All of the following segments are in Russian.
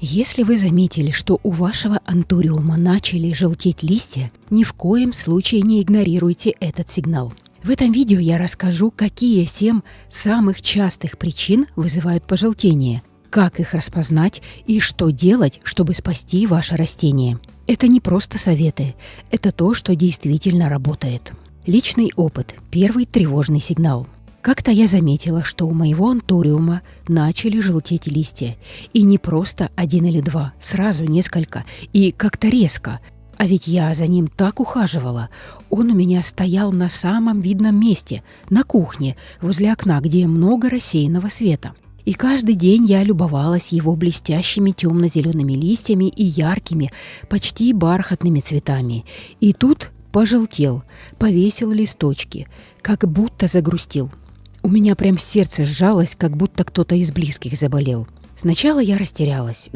Если вы заметили, что у вашего антуриума начали желтеть листья, ни в коем случае не игнорируйте этот сигнал. В этом видео я расскажу, какие 7 самых частых причин вызывают пожелтение, как их распознать и что делать, чтобы спасти ваше растение. Это не просто советы, это то, что действительно работает. Личный опыт – первый тревожный сигнал. Как-то я заметила, что у моего антуриума начали желтеть листья. И не просто 1 или 2, сразу несколько, и как-то резко. А ведь я за ним так ухаживала. Он у меня стоял на самом видном месте, на кухне, возле окна, где много рассеянного света. И каждый день я любовалась его блестящими темно-зелеными листьями и яркими, почти бархатными цветами. И тут пожелтел, повесил листочки, как будто загрустил. У меня прям сердце сжалось, как будто кто-то из близких заболел. Сначала я растерялась.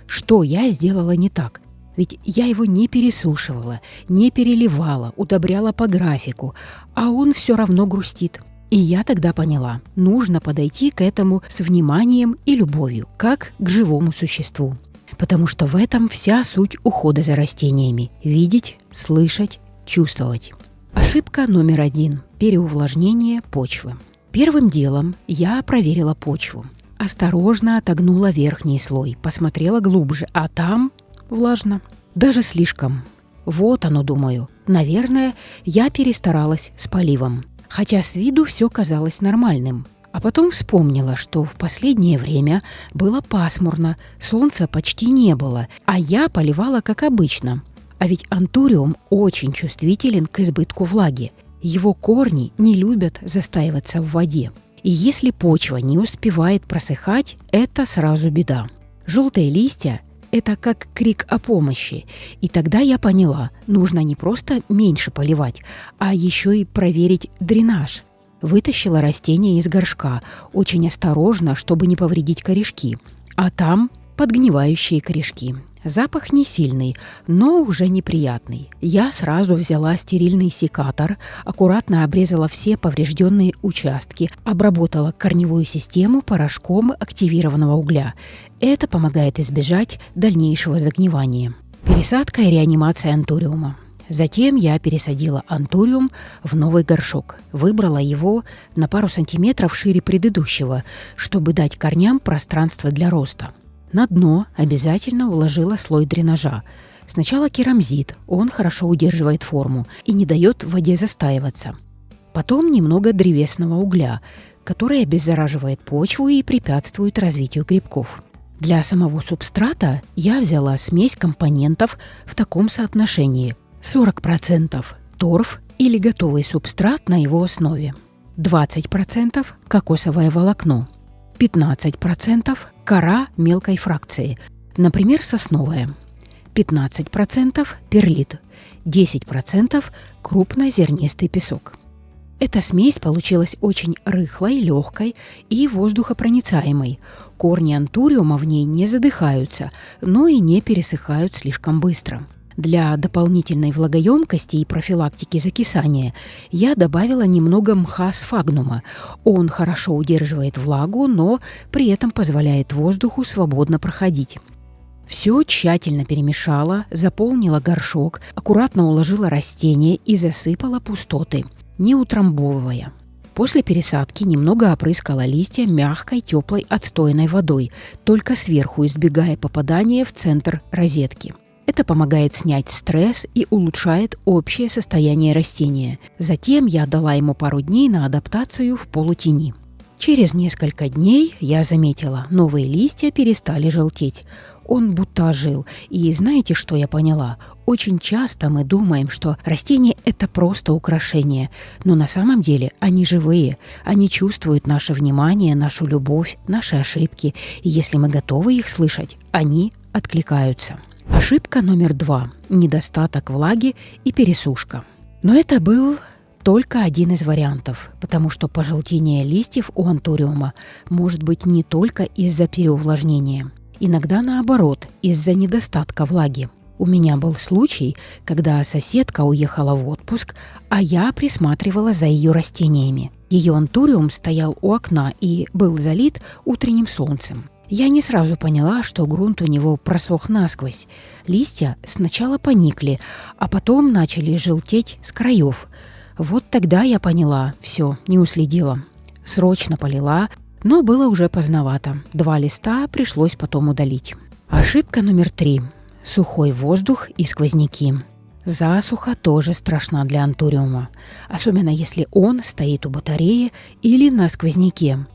Что я сделала не так? Ведь я его не пересушивала, не переливала, удобряла по графику, а он все равно грустит. И я тогда поняла, нужно подойти к этому с вниманием и любовью, как к живому существу. Потому что в этом вся суть ухода за растениями – видеть, слышать, чувствовать. Ошибка номер 1 – переувлажнение почвы. Первым делом я проверила почву. Осторожно отогнула верхний слой, посмотрела глубже, а там влажно. Даже слишком. Вот оно, думаю. Наверное, я перестаралась с поливом. Хотя с виду все казалось нормальным. А потом вспомнила, что в последнее время было пасмурно, солнца почти не было, а я поливала как обычно. А ведь антуриум очень чувствителен к избытку влаги. Его корни не любят застаиваться в воде. И если почва не успевает просыхать, это сразу беда. Желтые листья – это как крик о помощи. И тогда я поняла, нужно не просто меньше поливать, а еще и проверить дренаж. Вытащила растение из горшка, очень осторожно, чтобы не повредить корешки. А там подгнивающие корешки. Запах не сильный, но уже неприятный. Я сразу взяла стерильный секатор, аккуратно обрезала все поврежденные участки, обработала корневую систему порошком активированного угля. Это помогает избежать дальнейшего загнивания. Пересадка и реанимация антуриума. Затем я пересадила антуриум в новый горшок. Выбрала его на пару сантиметров шире предыдущего, чтобы дать корням пространство для роста. На дно обязательно уложила слой дренажа. Сначала керамзит, он хорошо удерживает форму и не дает в воде застаиваться. Потом немного древесного угля, который обеззараживает почву и препятствует развитию грибков. Для самого субстрата я взяла смесь компонентов в таком соотношении: 40% торф или готовый субстрат на его основе, 20% кокосовое волокно, 15% кора мелкой фракции, например, сосновая, 15% перлит, 10% крупнозернистый песок. Эта смесь получилась очень рыхлой, легкой и воздухопроницаемой. Корни антуриума в ней не задыхаются, но и не пересыхают слишком быстро. Для дополнительной влагоемкости и профилактики закисания я добавила немного мха сфагнума. Он хорошо удерживает влагу, но при этом позволяет воздуху свободно проходить. Все тщательно перемешала, заполнила горшок, аккуратно уложила растения и засыпала пустоты, не утрамбовывая. После пересадки немного опрыскала листья мягкой, теплой, отстойной водой, только сверху избегая попадания в центр розетки. Это помогает снять стресс и улучшает общее состояние растения. Затем я дала ему пару дней на адаптацию в полутени. Через несколько дней я заметила, новые листья перестали желтеть. Он будто ожил. И знаете, что я поняла? Очень часто мы думаем, что растения – это просто украшения. Но на самом деле они живые. Они чувствуют наше внимание, нашу любовь, наши ошибки. И если мы готовы их слышать, они откликаются. Ошибка номер 2 – недостаток влаги и пересушка. Но это был только один из вариантов, потому что пожелтение листьев у антуриума может быть не только из-за переувлажнения. Иногда наоборот, из-за недостатка влаги. У меня был случай, когда соседка уехала в отпуск, а я присматривала за ее растениями. Ее антуриум стоял у окна и был залит утренним солнцем. Я не сразу поняла, что грунт у него просох насквозь. Листья сначала поникли, а потом начали желтеть с краев. Вот тогда я поняла, все, не уследила. Срочно полила, но было уже поздновато. 2 листа пришлось потом удалить. Ошибка номер 3. Сухой воздух и сквозняки. Засуха тоже страшна для антуриума, особенно если он стоит у батареи или на сквозняке.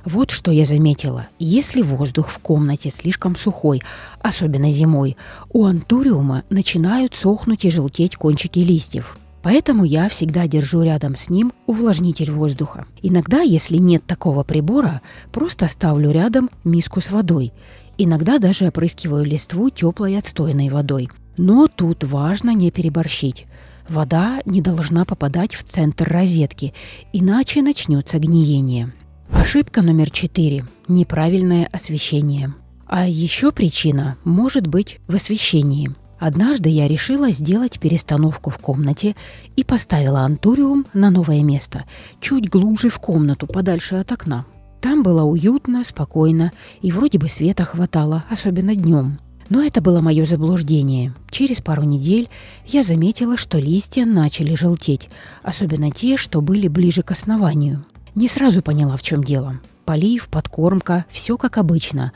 Вот что я заметила. Если воздух в комнате слишком сухой, особенно зимой, у антуриума начинают сохнуть и желтеть кончики листьев. Поэтому я всегда держу рядом с ним увлажнитель воздуха. Иногда, если нет такого прибора, просто ставлю рядом миску с водой. Иногда даже опрыскиваю листву теплой отстойной водой. Но тут важно не переборщить. Вода не должна попадать в центр розетки, иначе начнется гниение. Ошибка номер 4. Неправильное освещение. А еще причина может быть в освещении. Однажды я решила сделать перестановку в комнате и поставила антуриум на новое место, чуть глубже в комнату, подальше от окна. Там было уютно, спокойно и вроде бы света хватало, особенно днем. Но это было мое заблуждение. Через пару недель я заметила, что листья начали желтеть, особенно те, что были ближе к основанию. Не сразу поняла, в чем дело. Полив, подкормка, все как обычно.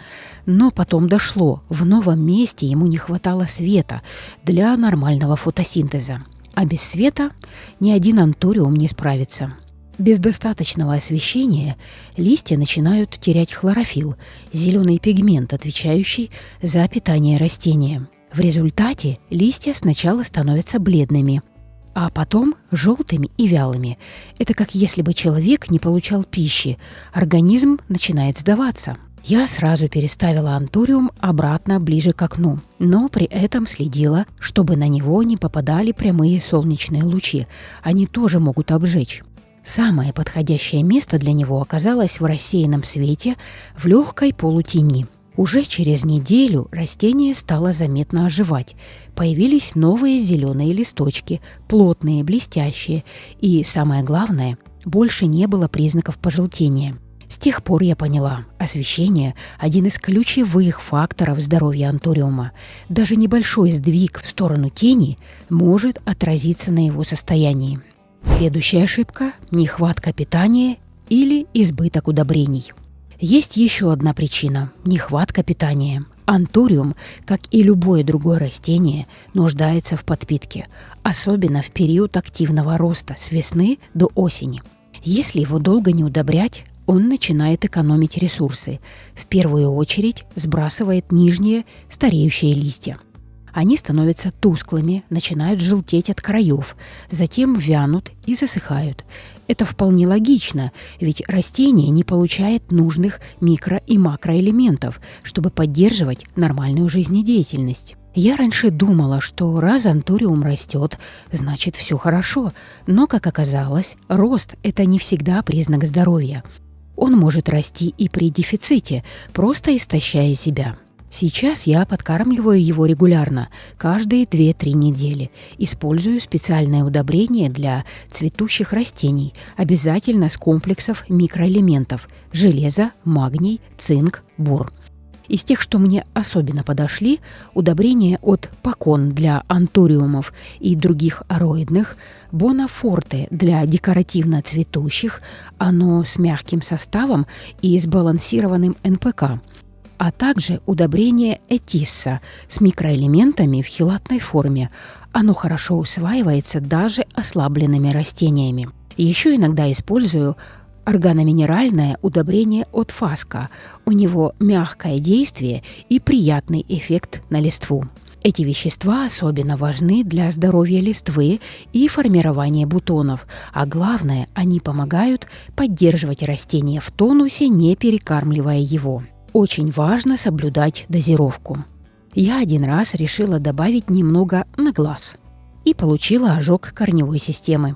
Но потом дошло, в новом месте ему не хватало света для нормального фотосинтеза. А без света ни один антуриум не справится. Без достаточного освещения листья начинают терять хлорофилл, зеленый пигмент, отвечающий за питание растения. В результате листья сначала становятся бледными, а потом желтыми и вялыми. Это как если бы человек не получал пищи, организм начинает сдаваться. Я сразу переставила антуриум обратно ближе к окну, но при этом следила, чтобы на него не попадали прямые солнечные лучи, они тоже могут обжечь. Самое подходящее место для него оказалось в рассеянном свете, в легкой полутени. Уже через неделю растение стало заметно оживать. Появились новые зеленые листочки, плотные, блестящие, и, самое главное, больше не было признаков пожелтения. С тех пор я поняла, освещение – один из ключевых факторов здоровья антуриума. Даже небольшой сдвиг в сторону тени может отразиться на его состоянии. Следующая ошибка – нехватка питания или избыток удобрений. Есть еще одна причина – нехватка питания. Антуриум, как и любое другое растение, нуждается в подпитке, особенно в период активного роста с весны до осени. Если его долго не удобрять, он начинает экономить ресурсы. В первую очередь сбрасывает нижние стареющие листья. Они становятся тусклыми, начинают желтеть от краев, затем вянут и засыхают. Это вполне логично, ведь растение не получает нужных микро- и макроэлементов, чтобы поддерживать нормальную жизнедеятельность. Я раньше думала, что раз антуриум растет, значит все хорошо, но, как оказалось, рост – это не всегда признак здоровья. Он может расти и при дефиците, просто истощая себя. Сейчас я подкармливаю его регулярно, каждые 2-3 недели. Использую специальное удобрение для цветущих растений, обязательно с комплексов микроэлементов – железо, магний, цинк, бор. Из тех, что мне особенно подошли, удобрения от Пакон для антуриумов и других ароидных, Бонафорте для декоративно цветущих, оно с мягким составом и сбалансированным НПК, а также удобрение Этисса с микроэлементами в хелатной форме. Оно хорошо усваивается даже ослабленными растениями. Еще иногда использую органоминеральное удобрение от Фаска. У него мягкое действие и приятный эффект на листву. Эти вещества особенно важны для здоровья листвы и формирования бутонов, а главное, они помогают поддерживать растение в тонусе, не перекармливая его. Очень важно соблюдать дозировку. Я один раз решила добавить немного на глаз и получила ожог корневой системы.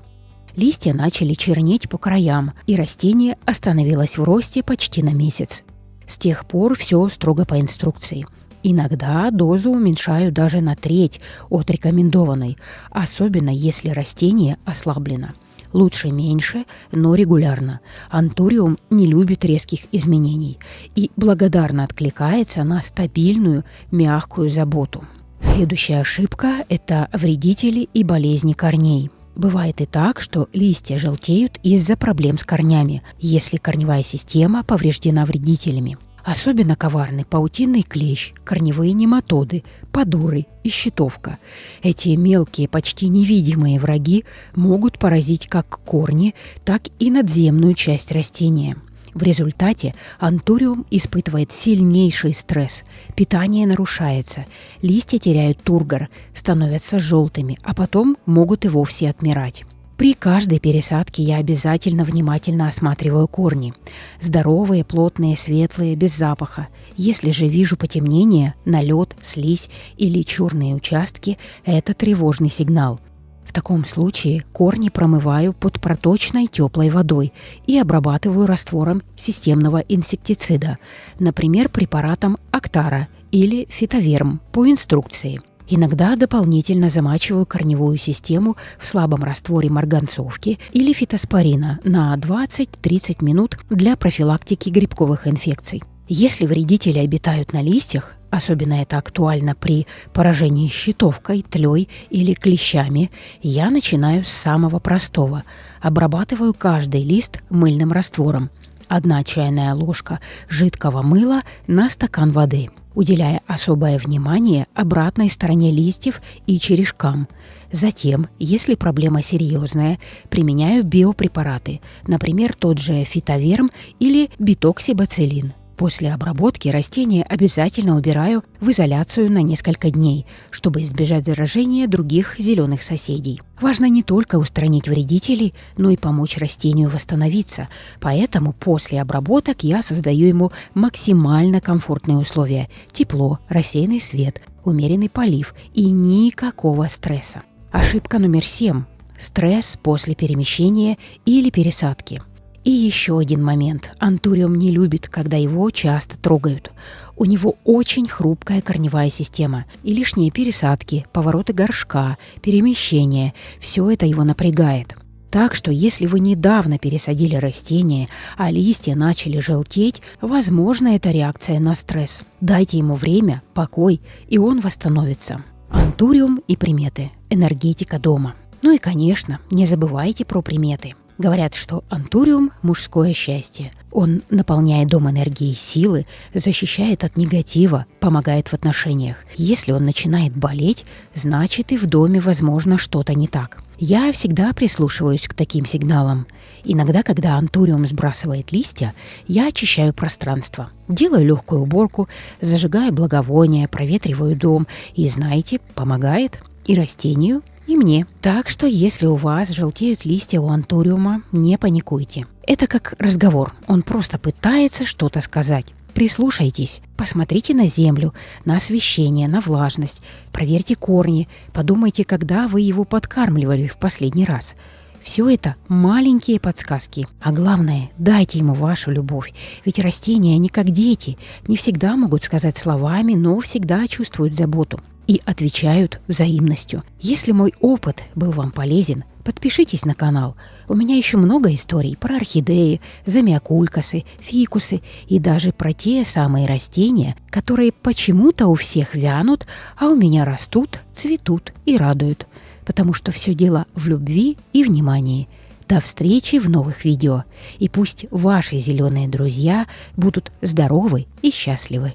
Листья начали чернеть по краям, и растение остановилось в росте почти на месяц. С тех пор все строго по инструкции. Иногда дозу уменьшаю даже на треть от рекомендованной, особенно если растение ослаблено. Лучше меньше, но регулярно. Антуриум не любит резких изменений и благодарно откликается на стабильную, мягкую заботу. Следующая ошибка – это вредители и болезни корней. Бывает и так, что листья желтеют из-за проблем с корнями, если корневая система повреждена вредителями. Особенно коварны паутинный клещ, корневые нематоды, подуры и щитовка. Эти мелкие, почти невидимые враги могут поразить как корни, так и надземную часть растения. В результате антуриум испытывает сильнейший стресс, питание нарушается, листья теряют тургор, становятся желтыми, а потом могут и вовсе отмирать. При каждой пересадке я обязательно внимательно осматриваю корни. Здоровые, плотные, светлые, без запаха. Если же вижу потемнение, налет, слизь или черные участки, это тревожный сигнал. В таком случае корни промываю под проточной теплой водой и обрабатываю раствором системного инсектицида, например, препаратом Актара или Фитоверм по инструкции. Иногда дополнительно замачиваю корневую систему в слабом растворе марганцовки или фитоспорина на 20-30 минут для профилактики грибковых инфекций. Если вредители обитают на листьях, особенно это актуально при поражении щитовкой, тлей или клещами, я начинаю с самого простого. Обрабатываю каждый лист мыльным раствором. 1 чайная ложка жидкого мыла на стакан воды, уделяя особое внимание обратной стороне листьев и черешкам. Затем, если проблема серьезная, применяю биопрепараты, например, тот же фитоверм или битоксибациллин. После обработки растения обязательно убираю в изоляцию на несколько дней, чтобы избежать заражения других зеленых соседей. Важно не только устранить вредителей, но и помочь растению восстановиться, поэтому после обработок я создаю ему максимально комфортные условия – тепло, рассеянный свет, умеренный полив и никакого стресса. Ошибка номер 7 – стресс после перемещения или пересадки. И еще один момент. Антуриум не любит, когда его часто трогают. У него очень хрупкая корневая система. И лишние пересадки, повороты горшка, перемещения – все это его напрягает. Так что, если вы недавно пересадили растение, а листья начали желтеть, возможно, это реакция на стресс. Дайте ему время, покой, и он восстановится. Антуриум и приметы. Энергетика дома. Ну и, конечно, не забывайте про приметы. Говорят, что антуриум – мужское счастье. Он наполняет дом энергией силы, защищает от негатива, помогает в отношениях. Если он начинает болеть, значит и в доме, возможно, что-то не так. Я всегда прислушиваюсь к таким сигналам. Иногда, когда антуриум сбрасывает листья, я очищаю пространство. Делаю легкую уборку, зажигаю благовония, проветриваю дом. И, знаете, помогает и растению, и мне. Так что, если у вас желтеют листья у антуриума, не паникуйте. Это как разговор. Он просто пытается что-то сказать. Прислушайтесь, посмотрите на землю, на освещение, на влажность, проверьте корни, подумайте, когда вы его подкармливали в последний раз. Все это маленькие подсказки. А главное, дайте ему вашу любовь. Ведь растения, они как дети, не всегда могут сказать словами, но всегда чувствуют заботу и отвечают взаимностью. Если мой опыт был вам полезен, подпишитесь на канал. У меня еще много историй про орхидеи, замиокулькасы, фикусы и даже про те самые растения, которые почему-то у всех вянут, а у меня растут, цветут и радуют. Потому что все дело в любви и внимании. До встречи в новых видео. И пусть ваши зеленые друзья будут здоровы и счастливы.